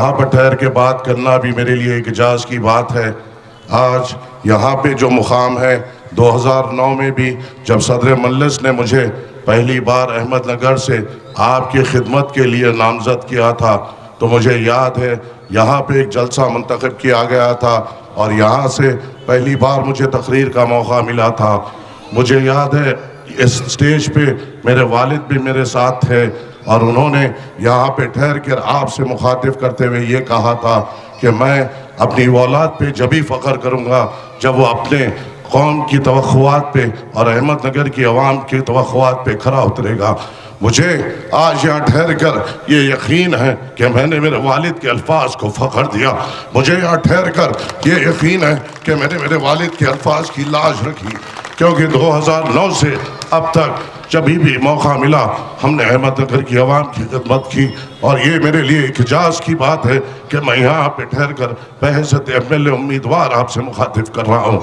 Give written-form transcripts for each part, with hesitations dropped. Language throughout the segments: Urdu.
یہاں پر ٹھہر کے بات کرنا بھی میرے لیے ایک اعجاز کی بات ہے۔ آج یہاں پہ جو مقام ہے 2009 میں بھی جب صدر مجلس نے مجھے پہلی بار احمد نگر سے آپ کی خدمت کے لیے نامزد کیا تھا تو مجھے یاد ہے یہاں پہ ایک جلسہ منتخب کیا گیا تھا اور یہاں سے پہلی بار مجھے تقریر کا موقع ملا تھا۔ مجھے یاد ہے اس سٹیج پہ میرے والد بھی میرے ساتھ تھے اور انہوں نے یہاں پہ ٹھہر کر آپ سے مخاطب کرتے ہوئے یہ کہا تھا کہ میں اپنی اولاد پہ جبھی فخر کروں گا جب وہ اپنے قوم کی توقعات پہ اور احمد نگر کی عوام کی توقعات پہ کھرا اترے گا۔ مجھے آج یہاں ٹھہر کر یہ یقین ہے کہ میں نے میرے والد کے الفاظ کو فخر دیا۔ مجھے یہاں ٹھہر کر یہ یقین ہے کہ میں نے میرے والد کے الفاظ کی لاج رکھی، کیونکہ 2009 سے اب تک جبھی بھی موقع ملا ہم نے احمد نگر کی عوام کی خدمت کی، اور یہ میرے لیے ایک اعجاز کی بات ہے کہ میں یہاں پہ ٹھہر کر بحیثیت MLA امیدوار آپ سے مخاطب کر رہا ہوں۔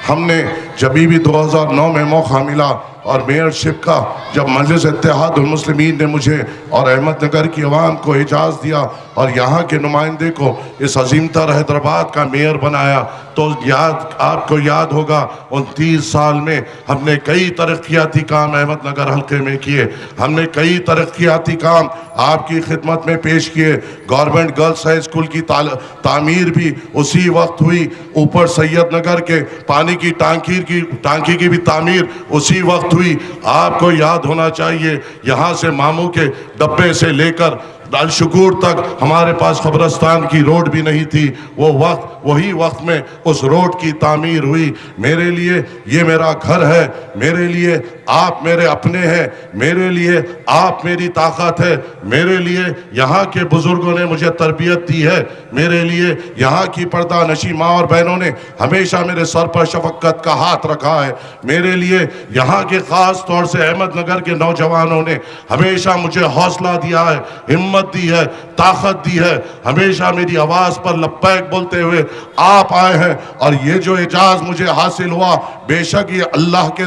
ہم نے جبھی بھی 2009 میں موقع ملا اور میئرشپ کا جب مجلس اتحاد المسلمین نے مجھے اور احمد نگر کی عوام کو اعزاز دیا اور یہاں کے نمائندے کو اس عظیم تر حیدرآباد کا میئر بنایا تو آپ کو یاد ہوگا 29 سال میں ہم نے کئی ترقیاتی کام احمد نگر حلقے میں کیے، ہم نے کئی ترقیاتی کام آپ کی خدمت میں پیش کیے۔ گورنمنٹ گرلز ہائی اسکول کی تعمیر بھی اسی وقت ہوئی، اوپر سید نگر کے پانی کی ٹانکی کی بھی تعمیر اسی وقت ہوئی۔ آپ کو یاد ہونا چاہیے یہاں سے ماموں کے ڈبے سے لے کر الشکور تک ہمارے پاس قبرستان کی روڈ بھی نہیں تھی، وہی وقت میں اس روڈ کی تعمیر ہوئی۔ میرے لیے یہ میرا گھر ہے، میرے لیے آپ میرے اپنے ہیں، میرے لیے آپ میری طاقت ہے، میرے لیے یہاں کے بزرگوں نے مجھے تربیت دی ہے، میرے لیے یہاں کی پردہ نشی ماں اور بہنوں نے ہمیشہ میرے سر پر شفقت کا ہاتھ رکھا ہے، میرے لیے یہاں کے خاص طور سے احمد نگر کے نوجوانوں نے ہمیشہ مجھے حوصلہ دیا ہے، ہمت دی ہے، طاقت دی ہے، ہمیشہ میری آواز پر لبیک بولتے ہوئے آپ آئے ہیں۔ اور یہ جو اعزاز مجھے حاصل ہوا بے شک یہ اللہ کے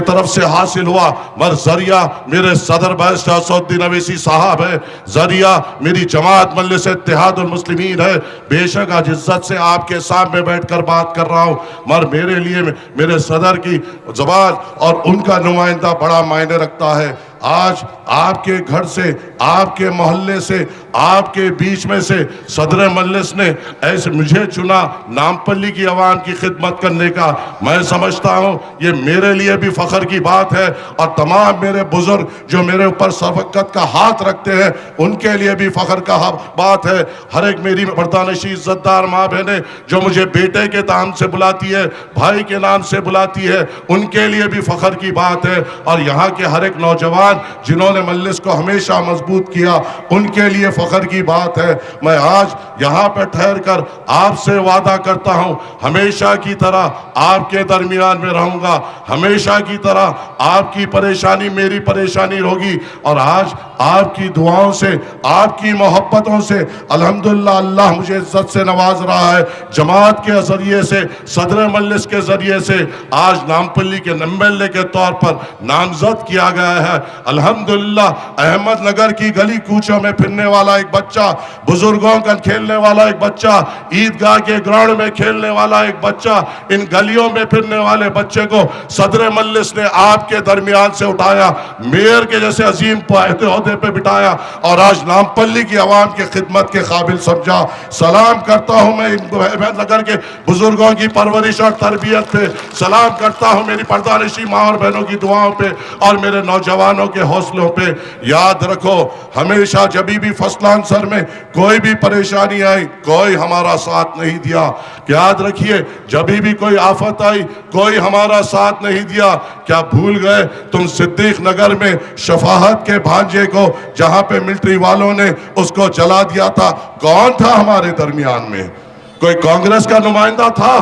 طرف سے حاصل ہوا، مگر ذریعہ میرے صدر بارسٹر اسد الدین اویسی صاحب ہے، ذریعہ میری جماعت مجلس اتحاد المسلمین ہے۔ بے شک آج عزت سے آپ کے سامنے بیٹھ کر بات کر رہا ہوں، مگر میرے لیے میرے صدر کی زبان اور ان کا نمائندہ بڑا معنی رکھتا ہے۔ آج آپ کے گھر سے، آپ کے محلے سے، آپ کے بیچ میں سے صدر مجلس نے ایسے مجھے چنا نامپلی کی عوام کی خدمت کرنے کا۔ میں سمجھتا ہوں یہ میرے لیے بھی فخر کی بات ہے اور تمام میرے بزرگ جو میرے اوپر شفقت کا ہاتھ رکھتے ہیں ان کے لیے بھی فخر کا بات ہے۔ ہر ایک میری پردانشی عزت دار ماں بہنیں جو مجھے بیٹے کے نام سے بلاتی ہے، بھائی کے نام سے بلاتی ہے، ان کے لیے بھی فخر کی بات ہے۔ اور یہاں کے ہر ایک نوجوان جنہوں نے مجلس کو ہمیشہ مضبوط کیا ان کے لیے فخر کی بات ہے۔ میں آج یہاں پہ ٹھہر کر آپ سے وعدہ کرتا ہوں ہمیشہ کی طرح آپ کے درمیان میں رہوں گا، ہمیشہ کی طرح آپ کی پریشانی میری پریشانی ہوگی، اور آج آپ کی دعاؤں سے، آپ کی محبتوں سے الحمدللہ اللہ مجھے عزت سے نواز رہا ہے۔ جماعت کے ذریعے سے، صدر مجلس کے ذریعے سے آج نامپلی کے MLA کے طور پر نامزد کیا گیا ہے۔ الحمدللہ احمد نگر کی گلی کوچوں میں پھرنے والا ایک بچہ، بزرگوں کا کھیلنے والا ایک بچہ، عیدگاہ کے گراؤنڈ میں کھیلنے والا ایک بچہ، ان گلیوں میں پھرنے والے بچے کو صدر مجلس نے آپ کے درمیان سے اٹھایا، میئر کے جیسے عظیم عہدے پہ بٹھایا اور آج نامپلی کی عوام کی خدمت کے قابل سمجھا۔ سلام کرتا ہوں میں احمد نگر کے بزرگوں کی پرورش اور تربیت پہ، سلام کرتا ہوں میری پردانشی ماں اور بہنوں کی دعاؤں پہ اور میرے نوجوانوں کے حوصلوں پہ۔ یاد رکھو ہمیشہ جبھی بھی فصلان سر میں کوئی بھی پریشانی آئی کوئی ہمارا ساتھ نہیں دیا۔ یاد رکھیے جبھی بھی کوئی آفت آئی کوئی ہمارا ساتھ نہیں دیا۔ کیا بھول گئے تم صدیق نگر میں شفاعت کے بھانجے کو جہاں پہ ملٹری والوں نے اس کو جلا دیا تھا، کون تھا ہمارے درمیان میں؟ کوئی کانگریس کا نمائندہ تھا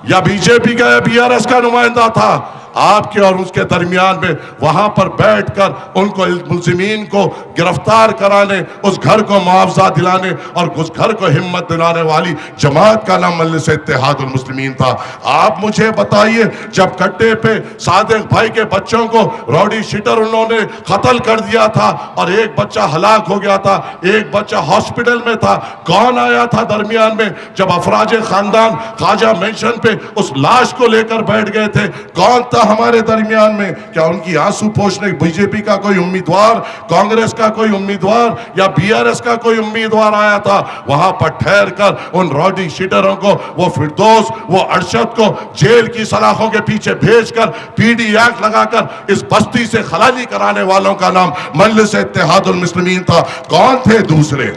یا BJP کا یا BRS کا نمائندہ تھا؟ آپ کے اور اس کے درمیان میں وہاں پر بیٹھ کر ان کو ملزمین کو گرفتار کرانے، اس گھر کو معاوضہ دلانے اور اس گھر کو ہمت دلانے والی جماعت کا نام مجلس اتحاد المسلمین تھا۔ آپ مجھے بتائیے، جب کٹے پہ صادق بھائی کے بچوں کو راڈی شیٹر انہوں نے قتل کر دیا تھا اور ایک بچہ ہلاک ہو گیا تھا، ایک بچہ ہاسپٹل میں تھا، کون آیا تھا درمیان میں؟ جب افراج خاندان خواجہ مینشن پہ اس لاش کو لے کر بیٹھ گئے تھے، کون تھا ہمارے درمیان میں؟ کیا ان کی آنسو پوچھنے بی جے پی کا کوئی امیدوار، کانگریس کا کوئی امیدوار یا بی آر ایس کا کوئی امیدوار آیا تھا؟ وہاں پر ٹھہر کر ان راڈی شیٹروں کو، وہ فردوس، وہ ارشد کو جیل کی سلاخوں کے پیچھے بھیج کر پی ڈی ایکٹ لگا کر اس بستی سے خلالی کرانے والوں کا نام مجلس اتحاد المسلمین تھا۔ کون تھے دوسرے؟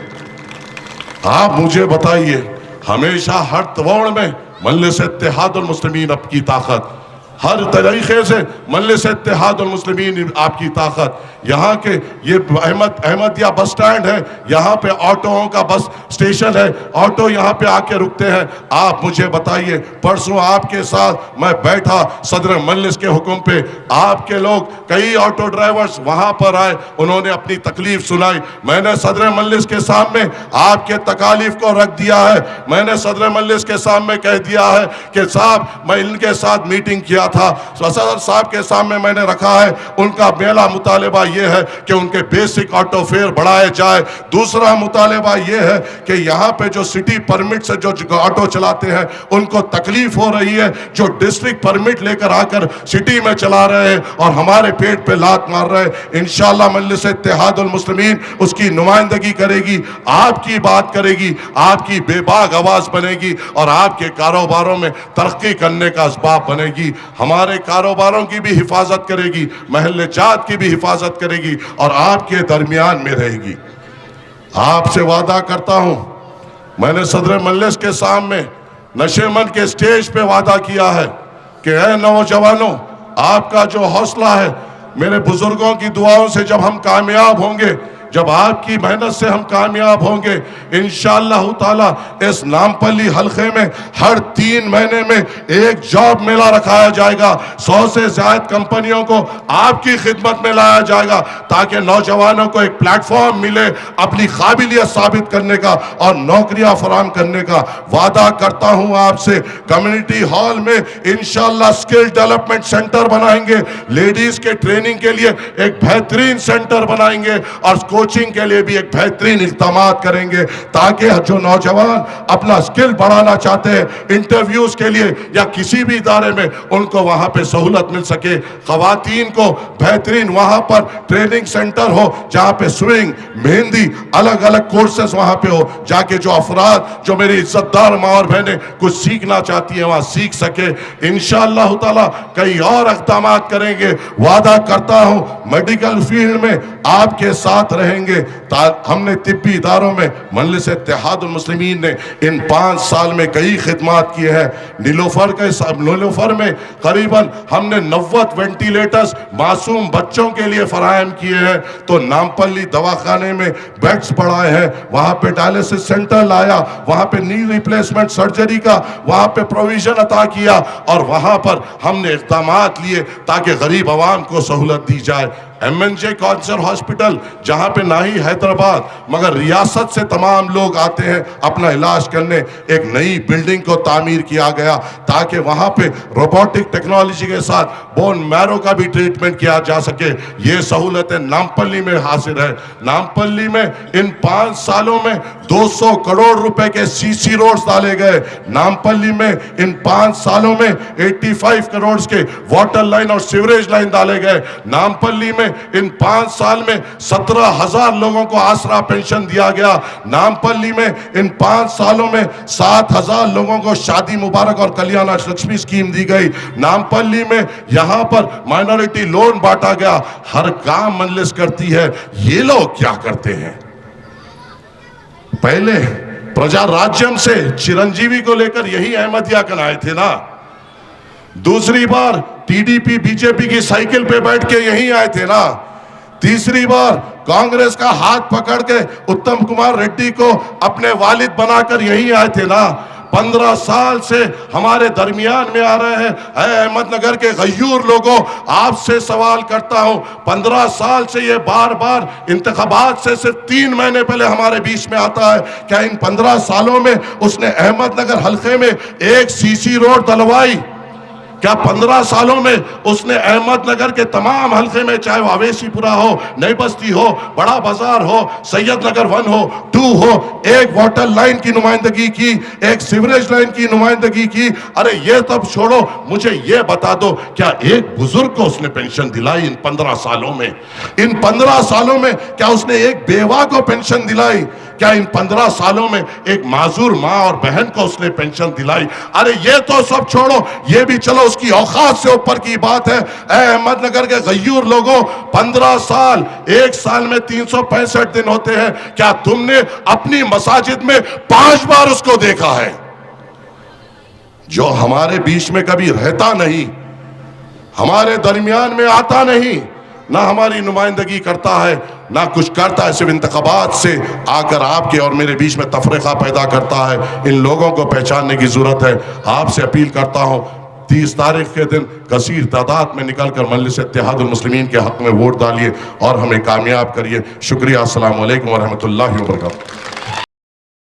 آپ مجھے بتائیے۔ ہمیشہ ہر توڑ میں مجلس اتحاد المسلمین آپ کی طاقت، ہر طریقے سے مجلس اتحاد المسلمین آپ کی طاقت۔ یہاں کے یہ احمدیہ بس سٹینڈ ہے، یہاں پہ آٹووں کا بس سٹیشن ہے، آٹو یہاں پہ آ کے رکتے ہیں۔ آپ مجھے بتائیے، پرسوں آپ کے ساتھ میں بیٹھا صدر مجلس کے حکم پہ، آپ کے لوگ کئی آٹو ڈرائیورز وہاں پر آئے، انہوں نے اپنی تکلیف سنائی۔ میں نے صدر مجلس کے سامنے آپ کے تکالیف کو رکھ دیا ہے۔ میں نے صدر مجلس کے سامنے کہہ دیا ہے کہ صاحب میں ان کے ساتھ میٹنگ کیا تھا، صدر صاحب کے سامنے میں نے رکھا ہے، ان کا پہلا مطالبہ یہ ہے کہ ان کے بیسک آٹو فیئر بڑھائے جائے۔ دوسرا مطالبہ یہ ہے کہ یہاں پہ جو سٹی پرمٹ سے جو آٹو چلاتے ہیں ان کو تکلیف ہو رہی ہے، جو ڈسٹرکٹ پرمٹ لے کر آ کر سٹی میں چلا رہے ہیں اور ہمارے پیٹ پہ لات مار رہے ہیں۔ انشاءاللہ مجلس اتحاد المسلمین اس کی نمائندگی کرے گی، آپ کی بات کرے گی، آپ کی بے باک آواز بنے گی اور آپ کے کاروباروں میں ترقی کرنے کا اسباب بنے گی۔ ہمارے کاروباروں کی بھی حفاظت کرے گی، محل جات کی بھی حفاظت کرے گی اور آپ کے درمیان میں رہے گی۔ آپ سے وعدہ کرتا ہوں، میں نے صدر مجلس کے سامنے نشیمن کے سٹیج پہ وعدہ کیا ہے کہ اے نوجوانوں، آپ کا جو حوصلہ ہے، میرے بزرگوں کی دعاؤں سے جب ہم کامیاب ہوں گے، جب آپ کی محنت سے ہم کامیاب ہوں گے، انشاءاللہ تعالیٰ اس نامپلی حلقے میں ہر 3 مہینے میں ایک جاب میلہ رکھایا جائے گا۔ 100 سے زائد کمپنیوں کو آپ کی خدمت میں لایا جائے گا تاکہ نوجوانوں کو ایک پلیٹ فارم ملے اپنی قابلیت ثابت کرنے کا اور نوکریاں فراہم کرنے کا۔ وعدہ کرتا ہوں آپ سے، کمیونٹی ہال میں انشاءاللہ سکل ڈیولپمنٹ سینٹر بنائیں گے، لیڈیز کے ٹریننگ کے لیے ایک بہترین سینٹر بنائیں گے اور کوچنگ کے لیے بھی ایک بہترین اقدامات کریں گے تاکہ جو نوجوان اپنا سکل بڑھانا چاہتے ہیں انٹرویوز کے لیے یا کسی بھی ادارے میں، ان کو وہاں پہ سہولت مل سکے۔ خواتین کو بہترین وہاں پر ٹریننگ سینٹر ہو جہاں پہ سوئنگ، مہندی، الگ الگ کورسز وہاں پہ ہو، جا کے جو افراد جو میری عزت دار ماں اور بہنیں کچھ سیکھنا چاہتی ہیں وہاں سیکھ سکے۔ انشاءاللہ تعالیٰ کئی اور اقدامات کریں گے۔ وعدہ کرتا ہوں میڈیکل فیلڈ میں آپ کے ساتھ رہیں گے۔ ہم نے طبی اداروں میں مجلس اتحاد المسلمین نے ان 5 سال میں کئی خدمات کیے ہیں۔ نیلوفر میں قریباً ہم نے 90 وینٹیلیٹرز معصوم بچوں کے لیے فراہم کیے ہیں۔ تو نامپلی دواخانے میں بیڈز بڑھائے ہیں، وہاں پہ ڈائلیسس سینٹر لایا، وہاں پہ نی ریپلیسمنٹ سرجری کا وہاں پہ پروویژن عطا کیا اور وہاں پر ہم نے اقدامات لیے تاکہ غریب عوام کو سہولت دی جائے۔ ایم این جے کینسر ہاسپٹل جہاں پہ نہ ہی حیدرآباد مگر ریاست سے تمام لوگ آتے ہیں اپنا علاج کرنے، ایک نئی بلڈنگ کو تعمیر کیا گیا تاکہ وہاں پہ روبوٹک ٹیکنالوجی کے ساتھ بون میرو کا بھی ٹریٹمنٹ کیا جا سکے۔ یہ سہولتیں نامپلی میں حاصل ہے۔ نامپلی میں ان 5 سالوں میں 200 کروڑ روپے کے سی سی روڈز ڈالے گئے۔ نامپلی میں ان 5 سالوں میں 85 کروڑ کے واٹر لائن اور سیوریج لائن ڈالے گئے۔ نامپلی میں ان 5 سال میں 17,000 لوگوں کو آسرا پینشن دیا گیا۔ نامپلی میں ان 5 سالوں میں 7,000 لوگوں کو شادی مبارک اور کلیانہ لکشمی اسکیم دی گئی۔ نامپلی میں یہاں پر مائنورٹی لون بانٹا گیا۔ ہر کام مجلس کرتی ہے۔ یہ لوگ کیا کرتے ہیں؟ پہلے پرجا راجیم سے چرنجیوی کو لے کر یہی احمدیہ کن آئے تھے نا۔ دوسری بار T D P B J P کی سائیکل پہ بیٹھ کے یہی آئے تھے نا۔ تیسری بار کانگریس کا ہاتھ پکڑ کے اتم کمار ریڈی کو اپنے والد بنا کر یہی آئے تھے نا۔ 15 سال سے ہمارے درمیان میں آ رہے ہیں۔ اے احمد نگر کے غیور لوگوں، آپ سے سوال کرتا ہوں، 15 سال سے یہ بار بار انتخابات سے صرف 3 مہینے پہلے ہمارے بیچ میں آتا ہے، کیا ان 15 سالوں میں اس نے احمد نگر حلقے میں ایک سی سی روڈ دلوائی؟ کیا 15 سالوں میں اس نے احمد نگر کے تمام حلقے میں، چاہے وہ اویسی پورا ہو، نئی بستی ہو، بڑا بازار ہو، سید نگر 1 ہو 2 ہو، ایک واٹر لائن کی نمائندگی کی، ایک سیوریج لائن کی نمائندگی کی؟ ارے یہ تب چھوڑو، مجھے یہ بتا دو، کیا ایک بزرگ کو اس نے پینشن دلائی ان 15 سالوں میں؟ ان 15 سالوں میں کیا اس نے ایک بیوہ کو پینشن دلائی؟ کیا ان 15 سالوں میں ایک معذور ماں اور بہن کو اس نے پینشن دلائی؟ ارے یہ تو سب چھوڑو، یہ بھی چلو اس کی اوقات سے اوپر کی بات ہے۔ اے احمد نگر کے غیور لوگوں، 15 سال، ایک سال میں 365 دن ہوتے ہیں، کیا تم نے اپنی مساجد میں 5 بار اس کو دیکھا ہے؟ جو ہمارے بیچ میں کبھی رہتا نہیں، ہمارے درمیان میں آتا نہیں، نہ ہماری نمائندگی کرتا ہے، نہ کچھ کرتا ہے، صرف انتخابات سے آ کر آپ کے اور میرے بیچ میں تفرقہ پیدا کرتا ہے۔ ان لوگوں کو پہچاننے کی ضرورت ہے۔ آپ سے اپیل کرتا ہوں، 30 تاریخ کے دن کثیر تعداد میں نکل کر مجلس اتحاد المسلمین کے حق میں ووٹ ڈالیے اور ہمیں کامیاب کریے۔ شکریہ، السلام علیکم ورحمۃ اللہ وبرکاتہ۔